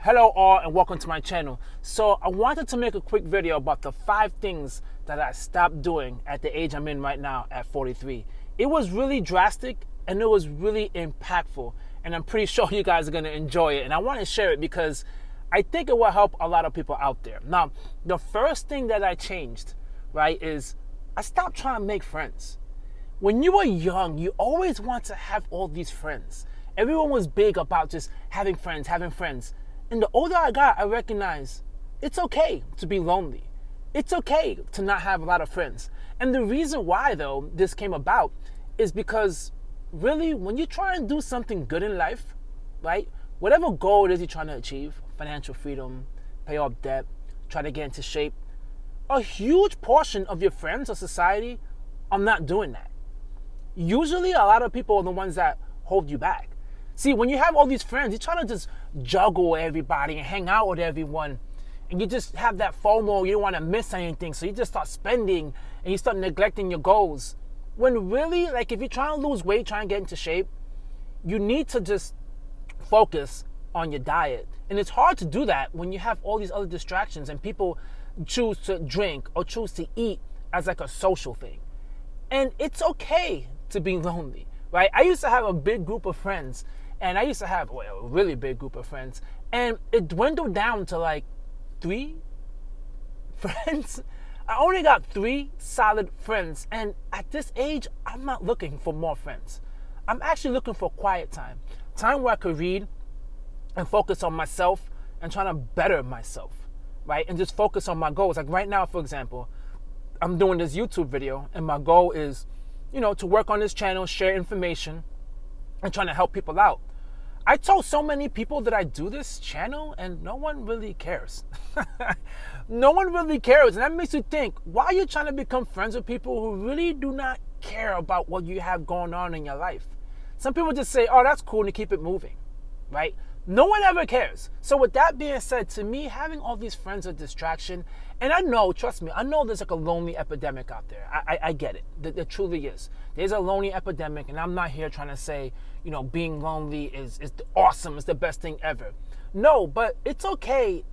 Hello all and welcome to my channel. So I wanted to make a quick video about the 5 things that I stopped doing at the age I'm in right now at 43. It was really drastic and it was really impactful, and I'm pretty sure you guys are going to enjoy it, and I want to share it because I think it will help a lot of people out there. Now, the first thing that I changed, right, is I stopped trying to make friends. When you were young, you always want to have all these friends. Everyone was big about just having friends. And the older I got, I recognized it's okay to be lonely. It's okay to not have a lot of friends. And the reason why, though, this came about is because really, when you try and do something good in life, right, whatever goal it is you're trying to achieve, financial freedom, pay off debt, try to get into shape, a huge portion of your friends or society are not doing that. Usually, a lot of people are the ones that hold you back. See, when you have all these friends, you're trying to just juggle everybody and hang out with everyone. And you just have that FOMO, you don't want to miss anything. So you just start spending and you start neglecting your goals. When really, like if you're trying to lose weight, trying to get into shape, you need to just focus on your diet. And it's hard to do that when you have all these other distractions and people choose to drink or choose to eat as like a social thing. And it's okay to be lonely, right? I used to have a big group of friends. And I used to have a really big group of friends. And it dwindled down to like 3 friends. I only got 3 solid friends. And at this age, I'm not looking for more friends. I'm actually looking for quiet time. Time where I could read and focus on myself and trying to better myself, right? And just focus on my goals. Like right now, for example, I'm doing this YouTube video. And my goal is, to work on this channel, share information, and trying to help people out. I told so many people that I do this channel and no one really cares. No one really cares. And that makes you think, why are you trying to become friends with people who really do not care about what you have going on in your life? Some people just say, oh, that's cool, and keep it moving, right? No one ever cares. So with that being said, to me, having all these friends is a distraction. And I know, trust me, I know there's like a lonely epidemic out there. I get it. There truly is. There's a lonely epidemic, and I'm not here trying to say, being lonely is awesome, it's the best thing ever. No, but it's okay,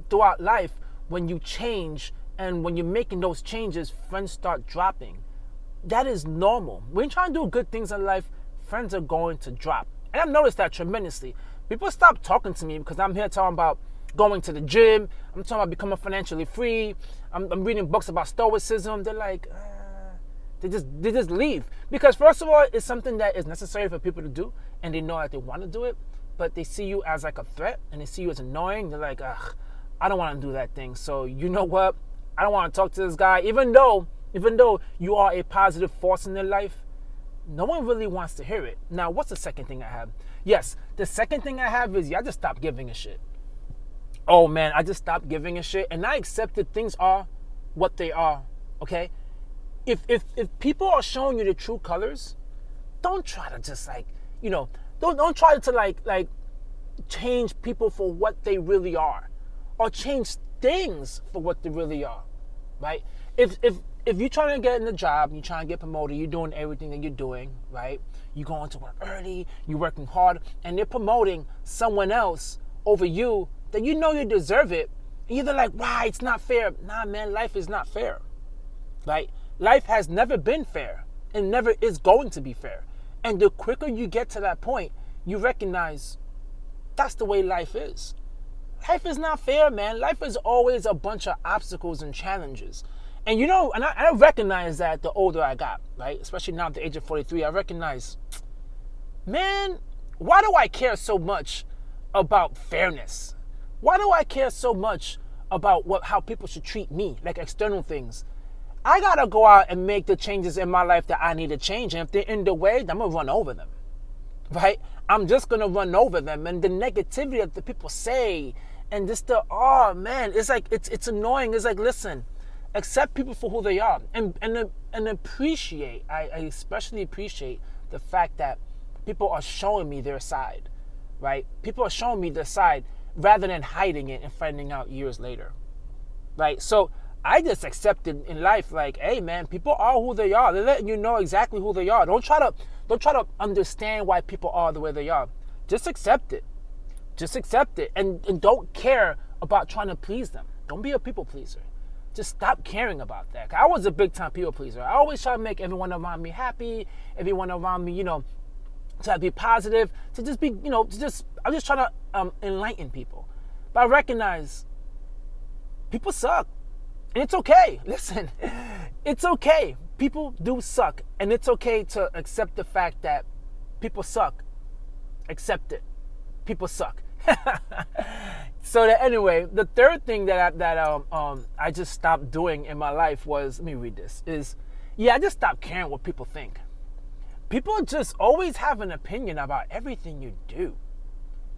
throughout life, when you change and when you're making those changes, friends start dropping. That is normal. When you're trying to do good things in life, friends are going to drop. And I've noticed that tremendously. People stop talking to me because I'm here talking about going to the gym. I'm talking about becoming financially free. I'm reading books about stoicism. They're like, they just leave. Because first of all, it's something that is necessary for people to do, and they know that they want to do it, but they see you as like a threat, and they see you as annoying. They're like, I don't want to do that thing. So you know what? I don't want to talk to this guy. Even though you are a positive force in their life, no one really wants to hear it. Now, what's the second thing I have? Yes, the second thing I have is I just stopped giving a shit. Oh man, I just stopped giving a shit, and I accepted things are what they are, okay? If people are showing you the true colors, don't try to just don't try to like change people for what they really are, or change things for what they really are, right? If you're trying to get in the job, you're trying to get promoted, you're doing everything that you're doing, right? You're going to work early, you're working hard, and they're promoting someone else over you, then you deserve it. And you're like, why? It's not fair. Nah, man, life is not fair, right? Life has never been fair and never is going to be fair. And the quicker you get to that point, you recognize that's the way life is. Life is not fair, man. Life is always a bunch of obstacles and challenges. And I recognize that the older I got, right? Especially now at the age of 43, I recognize, man, why do I care so much about fairness? Why do I care so much about how people should treat me, like external things? I gotta go out and make the changes in my life that I need to change. And if they're in the way, I'm gonna run over them, right? I'm just gonna run over them. And the negativity that the people say, and just oh man, it's like, it's annoying. It's like, listen, accept people for who they are, and appreciate. I especially appreciate the fact that people are showing me their side, right? People are showing me their side rather than hiding it and finding out years later, right? So I just accepted in life, like, hey man, people are who they are. They're letting you know exactly who they are. Don't try to understand why people are the way they are. Just accept it. Just accept it and don't care about trying to please them. Don't be a people pleaser. Just stop caring about that. I was a big time people pleaser. I always try to make everyone around me happy, everyone around me, to be positive, to just be, I'm just trying to enlighten people. But I recognize people suck. And it's okay. Listen, it's okay. People do suck. And it's okay to accept the fact that people suck. Accept it. People suck. So that anyway, the third thing that I just stopped doing in my life was, let me read this, I just stopped caring what people think. People just always have an opinion about everything you do.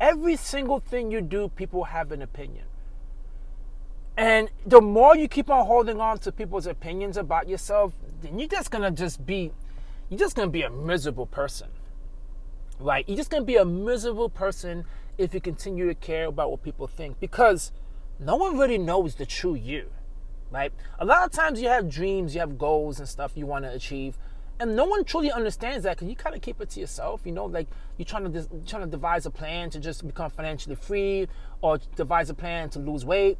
Every single thing you do, people have an opinion. And the more you keep on holding on to people's opinions about yourself, then you're just gonna be a miserable person. Right? You're just gonna be a miserable person if you continue to care about what people think, because no one really knows the true you. Right? A lot of times you have dreams, you have goals and stuff you want to achieve, and no one truly understands that, because you kind of keep it to yourself. Like you're trying to devise a plan to just become financially free, or devise a plan to lose weight,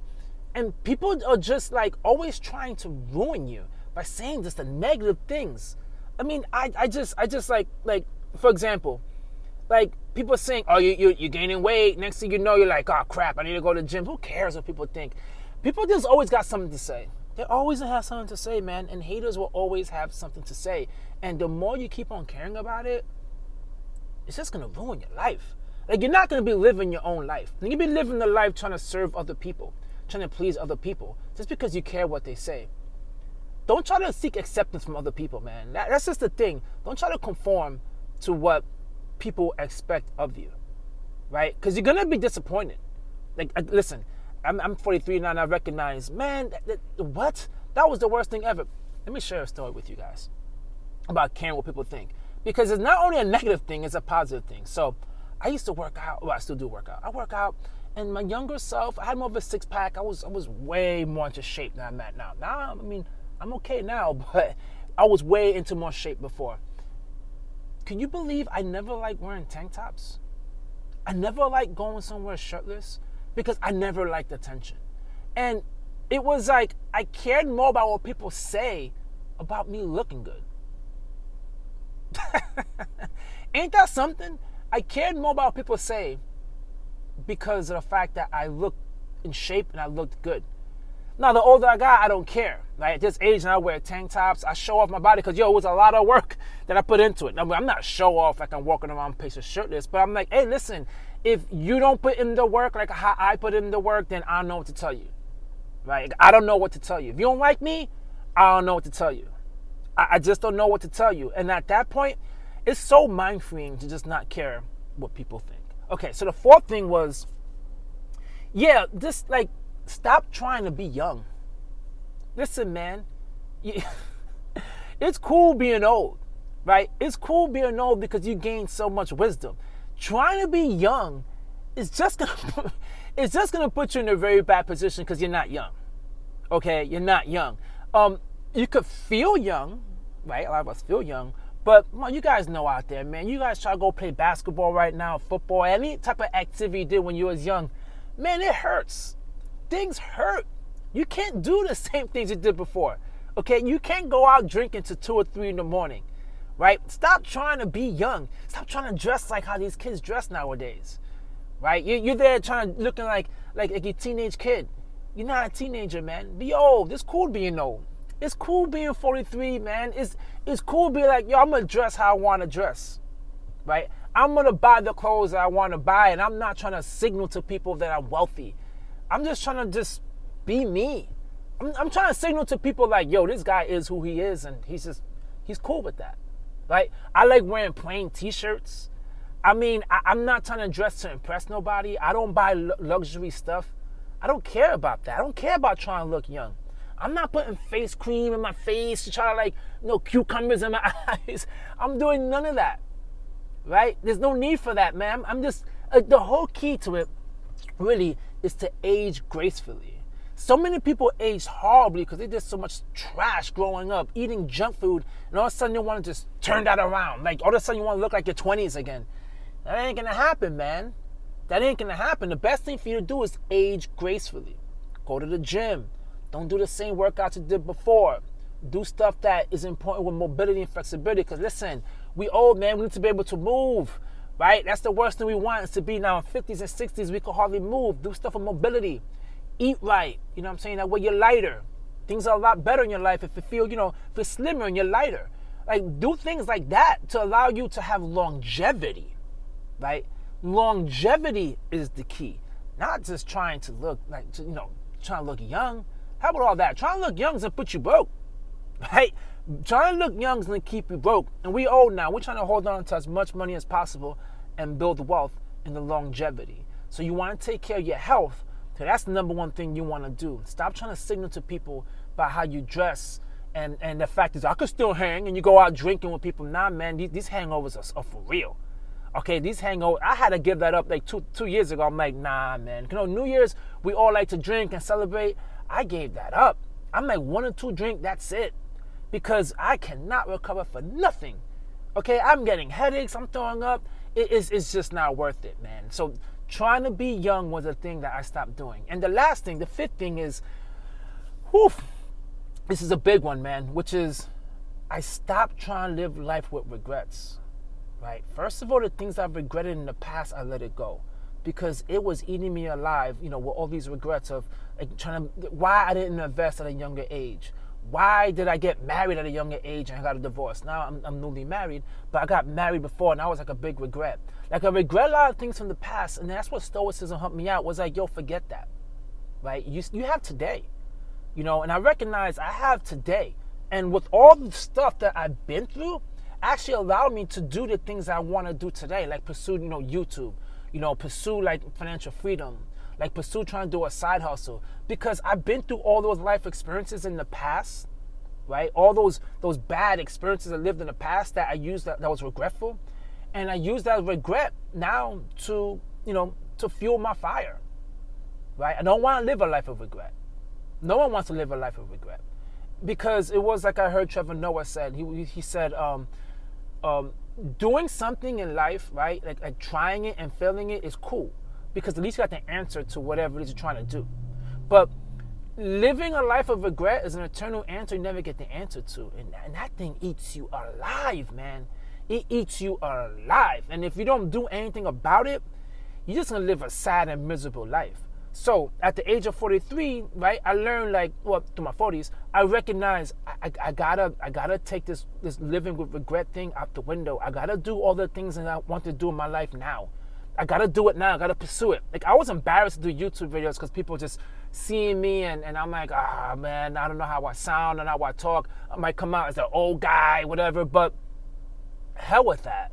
and people are just like always trying to ruin you by saying just the negative things. I mean, I just like for example, like people are saying, oh, you're gaining weight. Next thing you know, you're like, oh crap, I need to go to the gym. Who cares what people think? People just always got something to say. They always have something to say, man. And haters will always have something to say. And the more you keep on caring about it, it's just gonna ruin your life. Like, you're not gonna be living your own life. You're gonna be living the life trying to serve other people, trying to please other people, just because you care what they say. Don't try to seek acceptance from other people, man. That's just the thing. Don't try to conform to what people expect of you, right? Because you're gonna be disappointed. Like, listen, I'm 43 now, and I recognize, man, what? That was the worst thing ever. Let me share a story with you guys about caring what people think, because it's not only a negative thing, it's a positive thing. So I used to work out. Well, I still do work out. I work out, and my younger self, I had more of a six-pack. I was way more into shape than I'm at now. Now, I mean, I'm okay now, but I was way into more shape before. Can you believe I never liked wearing tank tops? I never liked going somewhere shirtless, because I never liked attention. And it was like I cared more about what people say about me looking good. Ain't that something? I cared more about what people say because of the fact that I looked in shape and I looked good. Now, the older I got, I don't care. Like, at this age, now I wear tank tops. I show off my body because, it was a lot of work that I put into it. I mean, I'm not show off like I'm walking around places shirtless, but I'm like, hey, listen, if you don't put in the work like how I put in the work, then I don't know what to tell you. Right? I don't know what to tell you. If you don't like me, I don't know what to tell you. I just don't know what to tell you. And at that point, it's so mind-freeing to just not care what people think. Okay, so the fourth thing was, just like, stop trying to be young. Listen, man, it's cool being old, right? It's cool being old because you gain so much wisdom. Trying to be young is just gonna put you in a very bad position because you're not young. Okay, you're not young. You could feel young, right? A lot of us feel young, but you guys know out there, man. You guys try to go play basketball right now, football, any type of activity you did when you was young, man, it hurts. Things hurt. You can't do the same things you did before. Okay, you can't go out drinking to 2 or 3 in the morning, right? Stop trying to be young. Stop trying to dress like how these kids dress nowadays, right? You're there looking like a teenage kid. You're not a teenager, man. Be old. It's cool being old. It's cool being 43, man. It's cool being like, I'm gonna dress how I want to dress, right? I'm gonna buy the clothes that I want to buy, and I'm not trying to signal to people that I'm wealthy. I'm just trying to just be me. I'm trying to signal to people like, this guy is who he is, and he's cool with that, right? I like wearing plain t-shirts. I mean, I'm not trying to dress to impress nobody. I don't buy luxury stuff. I don't care about that. I don't care about trying to look young. I'm not putting face cream in my face to try to cucumbers in my eyes. I'm doing none of that, right? There's no need for that, man. I'm just, the whole key to it really is to age gracefully. So many people age horribly because they did so much trash growing up, eating junk food, and all of a sudden you want to just turn that around. Like, all of a sudden you want to look like your 20s again. That ain't gonna happen, man. That ain't gonna happen. The best thing for you to do is age gracefully. Go to the gym. Don't do the same workouts you did before. Do stuff that is important with mobility and flexibility. Because listen, we old, man. We need to be able to move, right? That's the worst thing we want is to be now in 50s and 60s. We can hardly move. Do stuff with mobility. Eat right. You know what I'm saying? That way you're lighter. Things are a lot better in your life if you feel, if you're slimmer and you're lighter. Like, do things like that to allow you to have longevity, right? Longevity is the key. Not just trying to look like, trying to look young. How about all that? Trying to look young is going to put you broke, right? Trying to look young is going to keep you broke. And we old now. We're trying to hold on to as much money as possible and build wealth in the longevity. So you want to take care of your health. So that's the number one thing you want to do. Stop trying to signal to people by how you dress. And the fact is, I could still hang, and you go out drinking with people. Nah, man, these hangovers are for real. Okay, these hangovers, I had to give that up like two years ago. I'm like, nah, man. New Year's, we all like to drink and celebrate. I gave that up. I'm like 1 or 2 drinks, that's it. Because I cannot recover for nothing. Okay, I'm getting headaches, I'm throwing up. It's just not worth it, man. So trying to be young was a thing that I stopped doing. And the last thing, the fifth thing is, this is a big one, man, which is I stopped trying to live life with regrets, right? First of all, the things I've regretted in the past, I let it go because it was eating me alive, with all these regrets of like why I didn't invest at a younger age. Why did I get married at a younger age and I got a divorce? Now I'm newly married, but I got married before and that was like a big regret. Like I regret a lot of things from the past, and that's what Stoicism helped me out, was like, yo, forget that, right? You have today. And I recognize I have today. And with all the stuff that I've been through, actually allowed me to do the things I want to do today, like pursue, YouTube, pursue like financial freedom, like pursue trying to do a side hustle. Because I've been through all those life experiences in the past, right? All those bad experiences I lived in the past that I used that was regretful. And I use that regret now to, to fuel my fire, right? I don't want to live a life of regret. No one wants to live a life of regret, because it was like I heard Trevor Noah said. He said, doing something in life, right? Like trying it and failing it is cool, because at least you got the answer to whatever it is you're trying to do. But living a life of regret is an eternal answer you never get the answer to, and that thing eats you alive, man. It eats you alive, and if you don't do anything about it, you're just gonna live a sad and miserable life. So at the age of 43, right, I learned through my 40s, I recognize I gotta take this living with regret thing out the window. I gotta do all the things that I want to do in my life now. I gotta do it now. I gotta pursue it. Like I was embarrassed to do YouTube videos because people just seeing me and I'm like, man, I don't know how I sound and how I talk. I might come out as an old guy, whatever, but hell with that.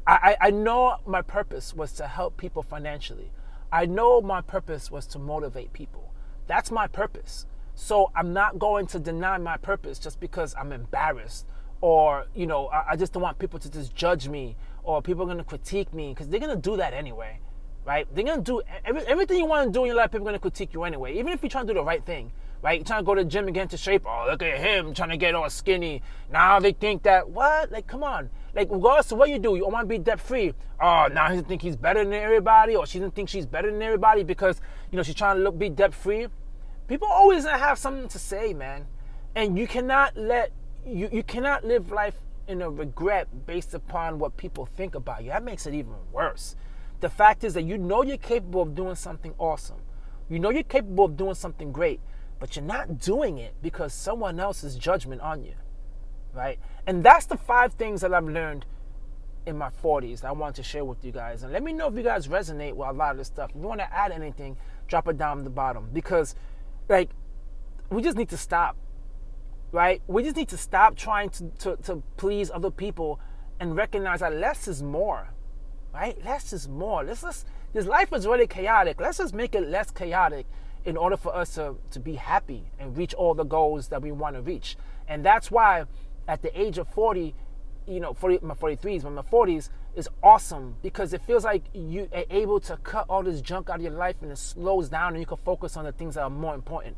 I know my purpose was to help people financially. I know my purpose was to motivate people. That's my purpose. So I'm not going to deny my purpose just because I'm embarrassed, or, I just don't want people to just judge me, or people are going to critique me, because they're going to do that anyway, right? They're going to do everything you want to do in your life. People are going to critique you anyway, even if you're trying to do the right thing, right? You're trying to go to the gym and get into shape. Oh, look at him trying to get all skinny. Now they think that, what? Like, come on. Like, regardless of what you do, you want to be debt-free. Oh, now he doesn't think he's better than everybody, or she doesn't think she's better than everybody because, she's trying to be debt-free. People always have something to say, man. And you cannot you cannot live life in a regret based upon what people think about you. That makes it even worse. The fact is that you're capable of doing something awesome. You're capable of doing something great, but you're not doing it because someone else's judgment on you. Right? And that's the 5 things that I've learned in my 40s that I want to share with you guys. And let me know if you guys resonate with a lot of this stuff. If you want to add anything, drop it down at the bottom. Because, we just need to stop. Right? We just need to stop trying to please other people and recognize that less is more. Right? Less is more. This life is really chaotic. Let's just make it less chaotic in order for us to be happy and reach all the goals that we want to reach. And that's why at the age of 40, my 43s, my 40s is awesome, because it feels like you are able to cut all this junk out of your life and it slows down and you can focus on the things that are more important.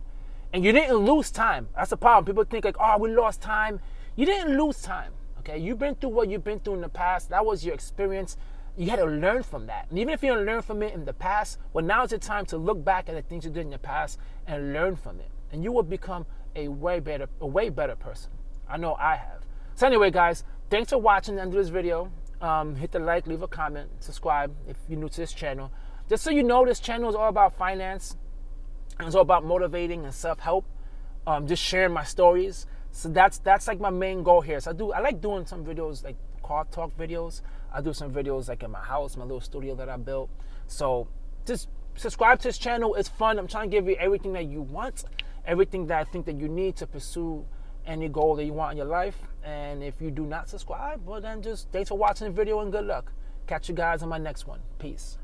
And you didn't lose time. That's the problem. People think like, oh, we lost time. You didn't lose time, okay? You've been through what you've been through in the past. That was your experience. you had to learn from that. And even if you didn't learn from it in the past, well, now is the time to look back at the things you did in the past and learn from it. And you will become a way better person. I know I have. So anyway, guys, thanks for watching the end of this video. Hit the like, leave a comment, subscribe if you're new to this channel. Just so you know, this channel is all about finance. And it's all about motivating and self-help. Just sharing my stories. So that's like my main goal here. So I like doing some videos like car talk videos. I do some videos like in my house, my little studio that I built. So just subscribe to this channel. It's fun. I'm trying to give you everything that you want, everything that I think that you need to pursue any goal that you want in your life. And if you do not subscribe, well then just thanks for watching the video and good luck. Catch you guys on my next one. Peace.